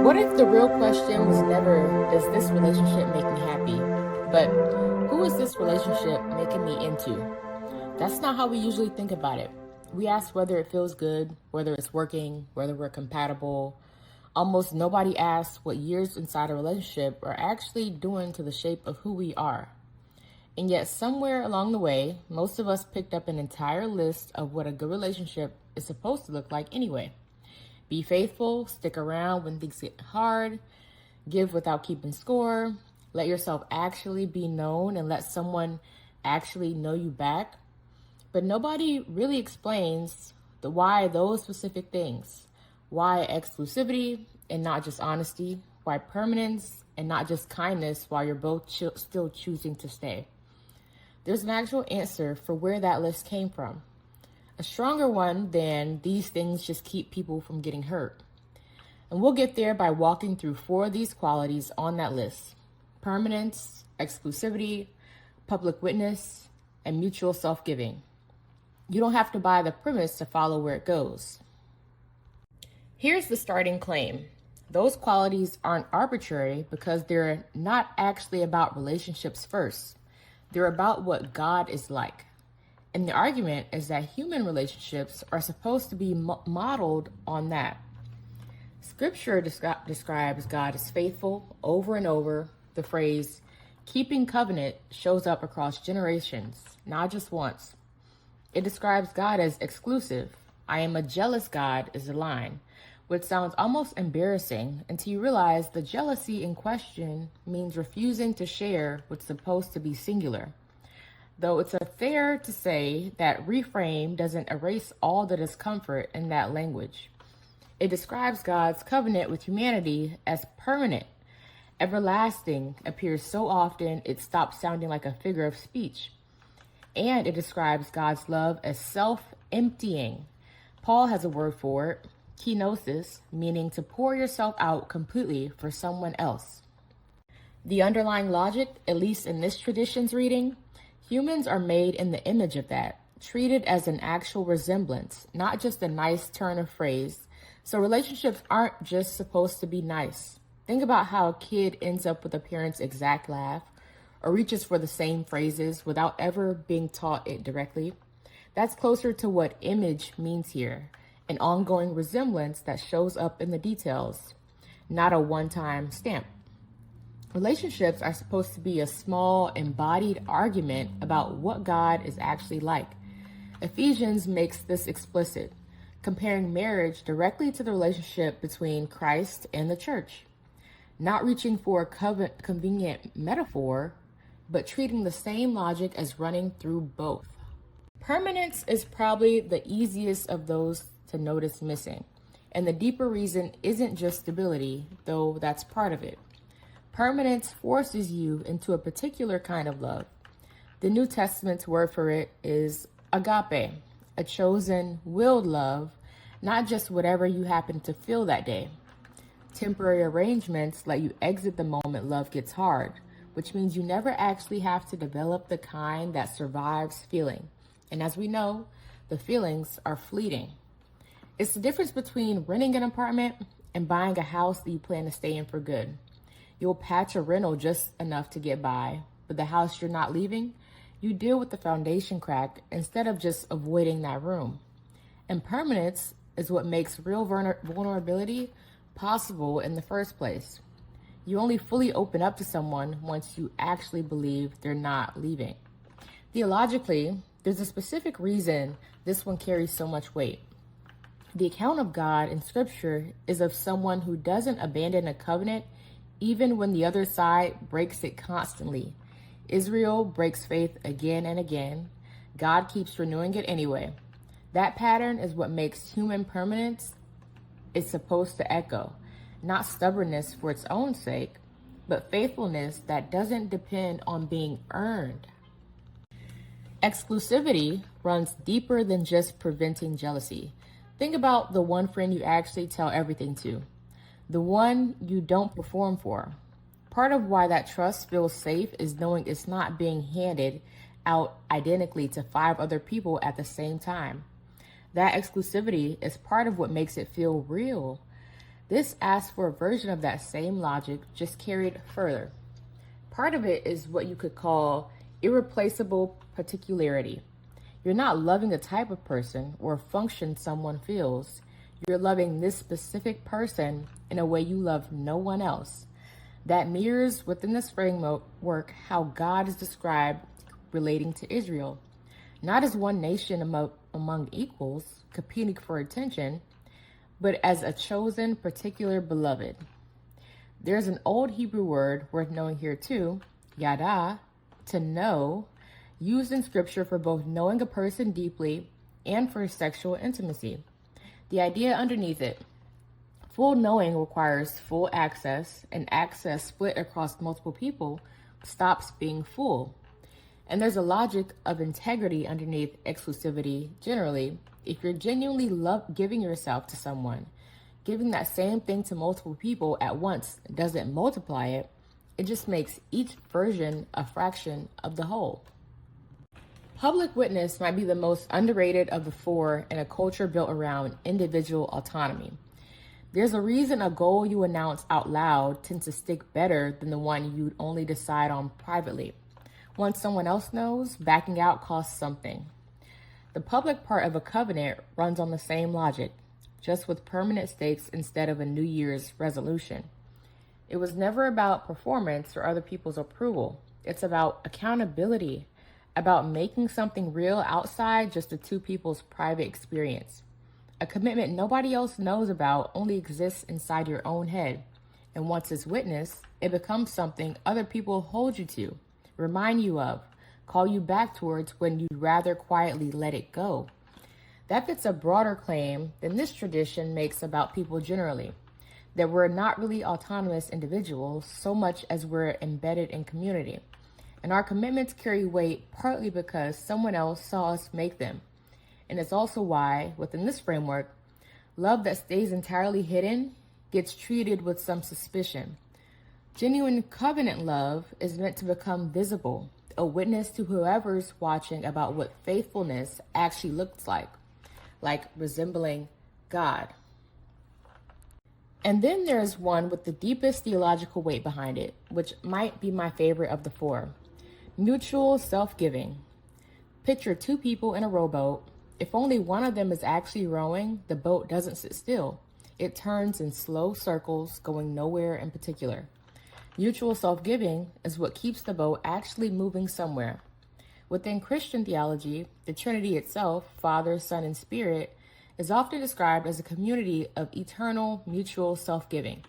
What if the real question was never, does this relationship make me happy? But who is this relationship making me into? That's not how we usually think about it. We ask whether it feels good, whether it's working, whether we're compatible. Almost nobody asks what years inside a relationship are actually doing to the shape of who we are. And yet, somewhere along the way, most of us picked up an entire list of what a good relationship is supposed to look like anyway. Be faithful, stick around when things get hard, give without keeping score, let yourself actually be known and let someone actually know you back. But nobody really explains the why those specific things. Why exclusivity and not just honesty? Why permanence and not just kindness while you're both still choosing to stay? There's an actual answer for where that list came from. A stronger one than these things just keep people from getting hurt. And we'll get there by walking through 4 of these qualities on that list: permanence, exclusivity, public witness, and mutual self-giving. You don't have to buy the premise to follow where it goes. Here's the starting claim. Those qualities aren't arbitrary because they're not actually about relationships first. They're about what God is like. And the argument is that human relationships are supposed to be modeled on that. Scripture describes God as faithful over and over. The phrase keeping covenant shows up across generations, not just once. It describes God as exclusive. I am a jealous God is the line, which sounds almost embarrassing until you realize the jealousy in question means refusing to share what's supposed to be singular. Though it's fair to say that reframe doesn't erase all the discomfort in that language. It describes God's covenant with humanity as permanent. Everlasting appears so often it stops sounding like a figure of speech. And it describes God's love as self-emptying. Paul has a word for it, kenosis, meaning to pour yourself out completely for someone else. The underlying logic, at least in this tradition's reading, humans are made in the image of that, treated as an actual resemblance, not just a nice turn of phrase. So relationships aren't just supposed to be nice. Think about how a kid ends up with a parent's exact laugh or reaches for the same phrases without ever being taught it directly. That's closer to what image means here, an ongoing resemblance that shows up in the details, not a one-time stamp. Relationships are supposed to be a small, embodied argument about what God is actually like. Ephesians makes this explicit, comparing marriage directly to the relationship between Christ and the church. Not reaching for a convenient metaphor, but treating the same logic as running through both. Permanence is probably the easiest of those to notice missing. And the deeper reason isn't just stability, though that's part of it. Permanence forces you into a particular kind of love. The New Testament's word for it is agape, a chosen, willed love, not just whatever you happen to feel that day. Temporary arrangements let you exit the moment love gets hard, which means you never actually have to develop the kind that survives feeling. And as we know, the feelings are fleeting. It's the difference between renting an apartment and buying a house that you plan to stay in for good. You'll patch a rental just enough to get by, but the house you're not leaving, you deal with the foundation crack instead of just avoiding that room. And permanence is what makes real vulnerability possible in the first place. You only fully open up to someone once you actually believe they're not leaving. Theologically, there's a specific reason this one carries so much weight. The account of God in Scripture is of someone who doesn't abandon a covenant even when the other side breaks it constantly. Israel breaks faith again and again. God keeps renewing it anyway. That pattern is what makes human permanence is supposed to echo. Not stubbornness for its own sake, but faithfulness that doesn't depend on being earned. Exclusivity runs deeper than just preventing jealousy. Think about the one friend you actually tell everything to, the one you don't perform for. Part of why that trust feels safe is knowing it's not being handed out identically to 5 other people at the same time. That exclusivity is part of what makes it feel real. This asks for a version of that same logic, just carried further. Part of it is what you could call irreplaceable particularity. You're not loving a type of person or a function someone feels. You're loving this specific person in a way you love no one else. That mirrors within this framework how God is described relating to Israel. Not as one nation among equals, competing for attention, but as a chosen, particular beloved. There's an old Hebrew word worth knowing here too, yada, to know, used in scripture for both knowing a person deeply and for sexual intimacy. The idea underneath it, full knowing requires full access, and access split across multiple people stops being full. And there's a logic of integrity underneath exclusivity generally. If you're genuinely giving yourself to someone, giving that same thing to multiple people at once doesn't multiply it, it just makes each version a fraction of the whole. Public witness might be the most underrated of the four in a culture built around individual autonomy. There's a reason a goal you announce out loud tends to stick better than the one you'd only decide on privately. Once someone else knows, backing out costs something. The public part of a covenant runs on the same logic, just with permanent stakes instead of a New Year's resolution. It was never about performance or other people's approval. It's about accountability, about making something real outside just the two people's private experience. A commitment nobody else knows about only exists inside your own head. And once it's witnessed, it becomes something other people hold you to, remind you of, call you back towards when you'd rather quietly let it go. That fits a broader claim than this tradition makes about people generally, that we're not really autonomous individuals so much as we're embedded in community. And our commitments carry weight partly because someone else saw us make them. And it's also why, within this framework, love that stays entirely hidden gets treated with some suspicion. Genuine covenant love is meant to become visible, a witness to whoever's watching about what faithfulness actually looks like resembling God. And then there's one with the deepest theological weight behind it, which might be my favorite of the four. Mutual self-giving. Picture two people in a rowboat. If only one of them is actually rowing, the boat doesn't sit still. It turns in slow circles, going nowhere in particular. Mutual self-giving is what keeps the boat actually moving somewhere. Within Christian theology, the Trinity itself, Father, Son, and Spirit, is often described as a community of eternal mutual self-giving,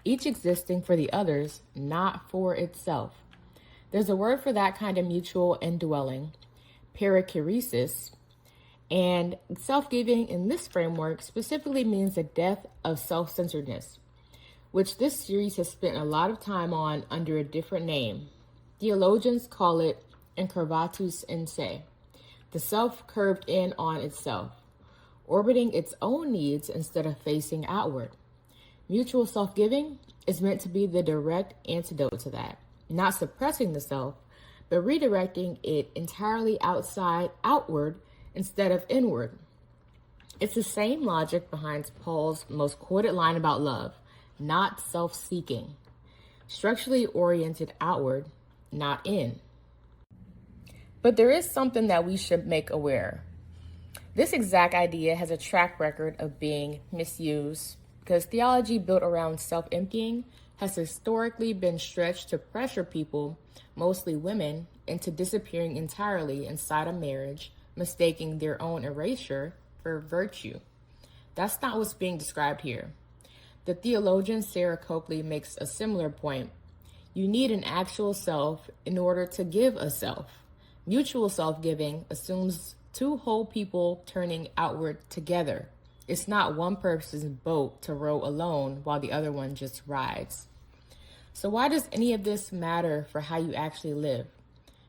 each existing for the others, not for itself. There's a word for that kind of mutual indwelling, perichoresis, and self-giving in this framework specifically means the death of self-centeredness, which this series has spent a lot of time on under a different name. Theologians call it incurvatus in se, the self curved in on itself, orbiting its own needs instead of facing outward. Mutual self-giving is meant to be the direct antidote to that, not suppressing the self, but redirecting it entirely outward instead of inward. It's the same logic behind Paul's most quoted line about love, not self-seeking, structurally oriented outward, not in. But there is something that we should make aware. This exact idea has a track record of being misused because theology built around self-emptying has historically been stretched to pressure people, mostly women, into disappearing entirely inside a marriage, mistaking their own erasure for virtue. That's not what's being described here. The theologian Sarah Copley makes a similar point. You need an actual self in order to give a self. Mutual self-giving assumes two whole people turning outward together. It's not one person's boat to row alone while the other one just rides. So why does any of this matter for how you actually live?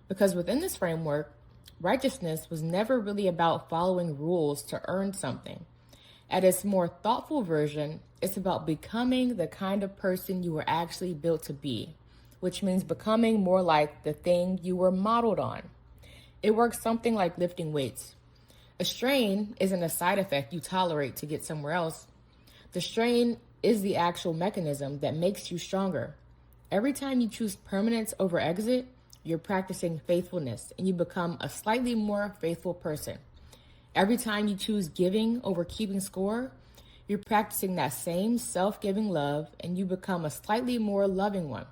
Because within this framework, righteousness was never really about following rules to earn something. At its more thoughtful version, it's about becoming the kind of person you were actually built to be, which means becoming more like the thing you were modeled on. It works something like lifting weights. A strain isn't a side effect you tolerate to get somewhere else. The strain is the actual mechanism that makes you stronger. Every time you choose permanence over exit, you're practicing faithfulness and you become a slightly more faithful person. Every time you choose giving over keeping score, you're practicing that same self-giving love and you become a slightly more loving one.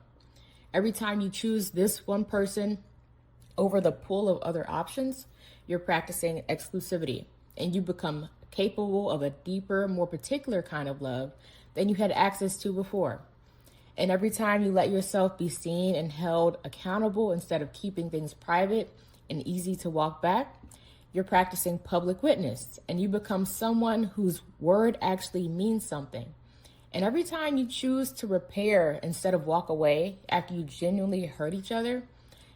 Every time you choose this one person over the pool of other options, you're practicing exclusivity and you become capable of a deeper, more particular kind of love than you had access to before. And every time you let yourself be seen and held accountable instead of keeping things private and easy to walk back, you're practicing public witness and you become someone whose word actually means something. And every time you choose to repair instead of walk away after you genuinely hurt each other,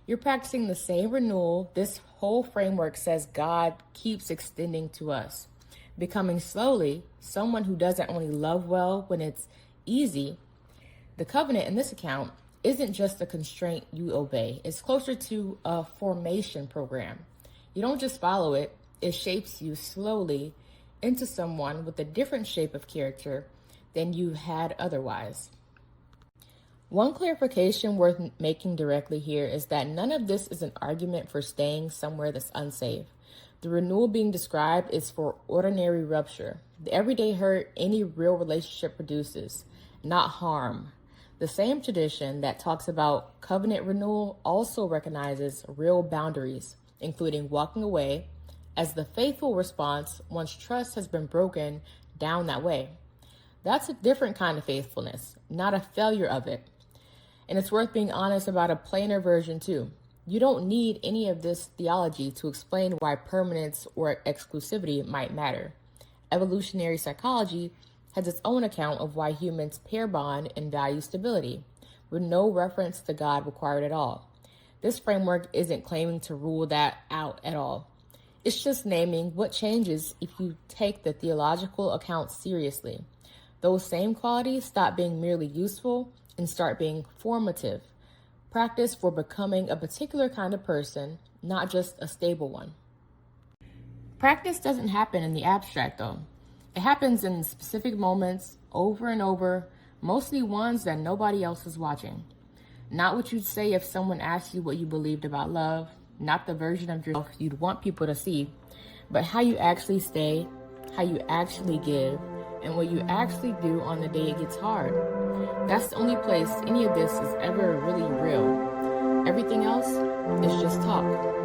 you're practicing the same renewal this whole framework says God keeps extending to us. Becoming slowly someone who doesn't only love well when it's easy. The covenant in this account isn't just a constraint you obey. It's closer to a formation program. You don't just follow it. It shapes you slowly into someone with a different shape of character than you had otherwise. One clarification worth making directly here is that none of this is an argument for staying somewhere that's unsafe. The renewal being described is for ordinary rupture, the everyday hurt any real relationship produces, not harm. The same tradition that talks about covenant renewal also recognizes real boundaries, including walking away, as the faithful response once trust has been broken down that way. That's a different kind of faithfulness, not a failure of it. And it's worth being honest about a plainer version too. You don't need any of this theology to explain why permanence or exclusivity might matter. Evolutionary psychology has its own account of why humans pair bond and value stability, with no reference to God required at all. This framework isn't claiming to rule that out at all. It's just naming what changes if you take the theological account seriously. Those same qualities stop being merely useful and start being formative. Practice for becoming a particular kind of person, not just a stable one. Practice doesn't happen in the abstract though. It happens in specific moments, over and over, mostly ones that nobody else is watching. Not what you'd say if someone asked you what you believed about love, not the version of yourself you'd want people to see, but how you actually stay, how you actually give, and what you actually do on the day it gets hard. That's the only place any of this is ever really real. Everything else is just talk.